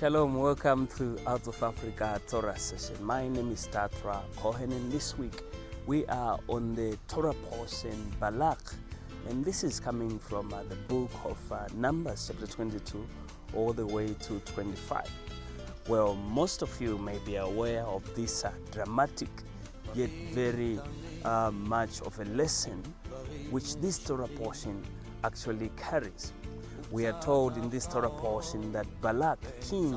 Shalom, welcome to Out of Africa Torah session. My name is Tatra Cohen, and this week we are on the Torah portion Balak, and this is coming from the book of Numbers chapter 22 all the way to 25. Well, most of you may be aware of this dramatic yet very much of a lesson which this Torah portion actually carries. We are told in this Torah portion that Balak, king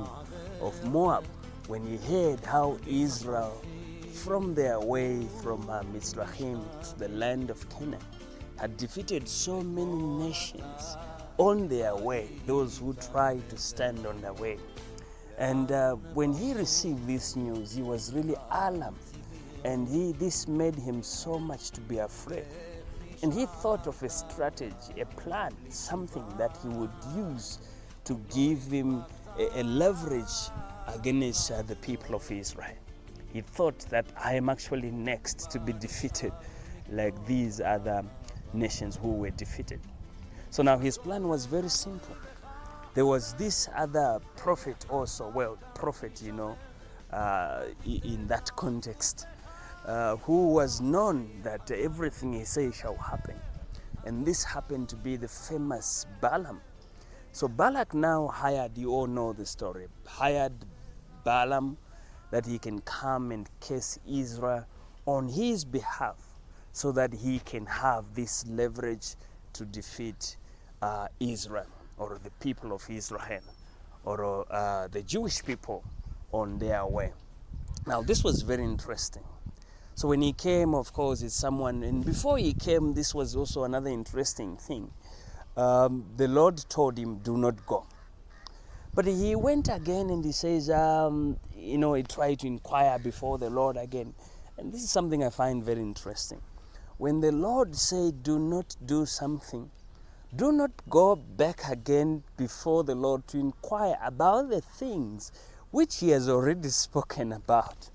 of Moab, when he heard how Israel, from their way from Mizrahim to the land of Canaan, had defeated so many nations on their way, those who tried to stand on their way. And when he received this news, he was really alarmed, and this made him so much to be afraid. And he thought of a strategy, a plan, something that he would use to give him a leverage against the people of Israel. He thought that I am actually next to be defeated like these other nations who were defeated. So now his plan was very simple. There was this other prophet also, in that context, who was known that everything he says shall happen. And this happened to be the famous Balaam. So Balak now hired, you all know the story, hired Balaam that he can come and curse Israel on his behalf so that he can have this leverage to defeat Israel, or the people of Israel, or the Jewish people on their way. Now this was very interesting. So when he came, of course, it's someone, and before he came, this was also another interesting thing. The Lord told him, do not go. But he went again and he says, he tried to inquire before the Lord again. And this is something I find very interesting. When the Lord said, do not do something, do not go back again before the Lord to inquire about the things which he has already spoken about.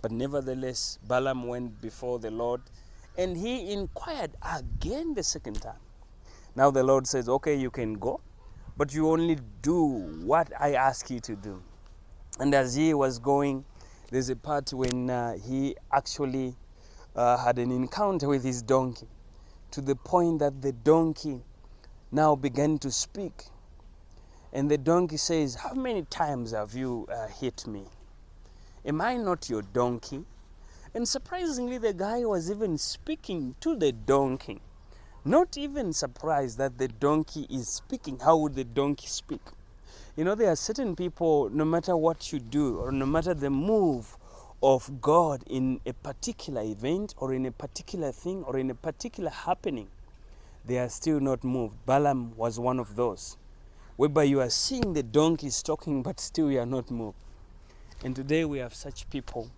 But nevertheless, Balaam went before the Lord and he inquired again the second time. Now the Lord says, okay, you can go, but you only do what I ask you to do. And as he was going, there's a part when he actually had an encounter with his donkey, to the point that the donkey now began to speak. And the donkey says, how many times have you hit me? Am I not your donkey? And surprisingly, the guy was even speaking to the donkey. Not even surprised that the donkey is speaking. How would the donkey speak? You know, there are certain people, no matter what you do, or no matter the move of God in a particular event, or in a particular thing, or in a particular happening, they are still not moved. Balaam was one of those, whereby you are seeing the donkeys talking, but still you are not moved. And today we have such people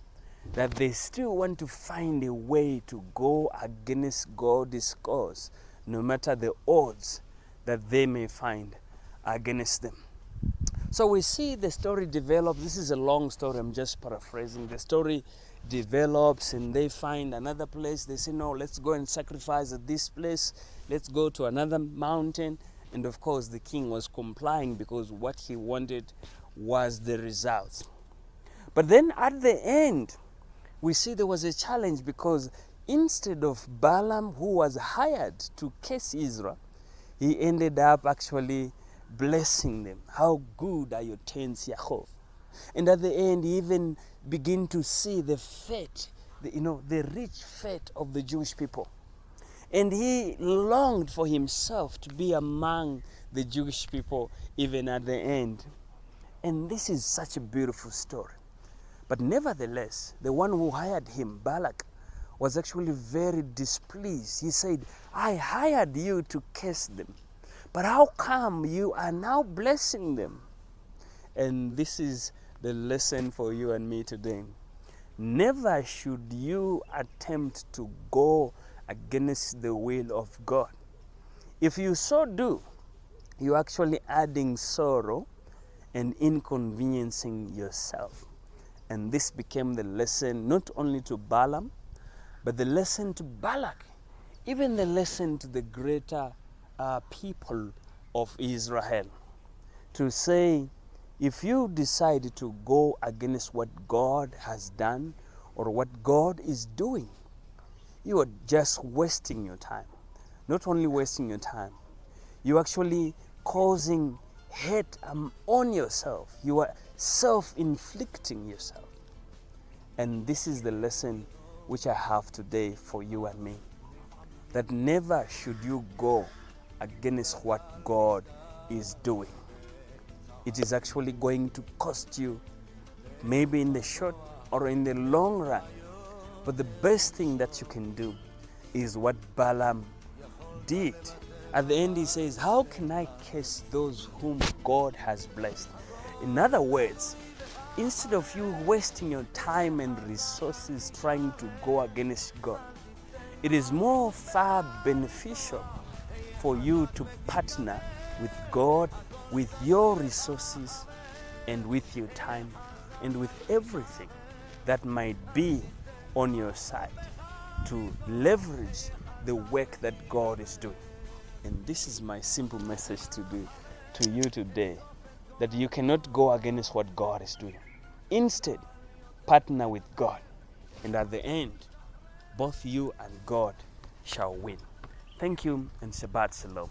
that they still want to find a way to go against God's cause, no matter the odds that they may find against them. So we see the story develop. This is a long story, I'm just paraphrasing. The story develops and they find another place. They say, no, let's go and sacrifice at this place. Let's go to another mountain. And of course the king was complying because what he wanted was the results. But then at the end, we see there was a challenge, because instead of Balaam, who was hired to curse Israel, he ended up actually blessing them. How good are your tents, Yaakov? And at the end, he even began to see the fate, the rich fate of the Jewish people. And he longed for himself to be among the Jewish people even at the end. And this is such a beautiful story. But nevertheless, the one who hired him, Balak, was actually very displeased. He said, I hired you to curse them, but how come you are now blessing them? And this is the lesson for you and me today. Never should you attempt to go against the will of God. If you so do, you're actually adding sorrow and inconveniencing yourself. And this became the lesson not only to Balaam, but the lesson to Balak, even the lesson to the greater people of Israel. To say, If you decide to go against what God has done or what God is doing, you are just wasting your time. Not only wasting your time, you're actually causing hate on yourself. You are self-inflicting yourself. And this is the lesson which I have today for you and me. That never should you go against what God is doing. It is actually going to cost you, maybe in the short or in the long run. But the best thing that you can do is what Balaam did. At the end he says, how can I curse those whom God has blessed? In other words, instead of you wasting your time and resources trying to go against God, it is more far beneficial for you to partner with God, with your resources and with your time and with everything that might be on your side to leverage the work that God is doing. And this is my simple message to you today, that you cannot go against what God is doing. Instead, partner with God, and at the end, both you and God shall win. Thank you, and Shabbat Shalom.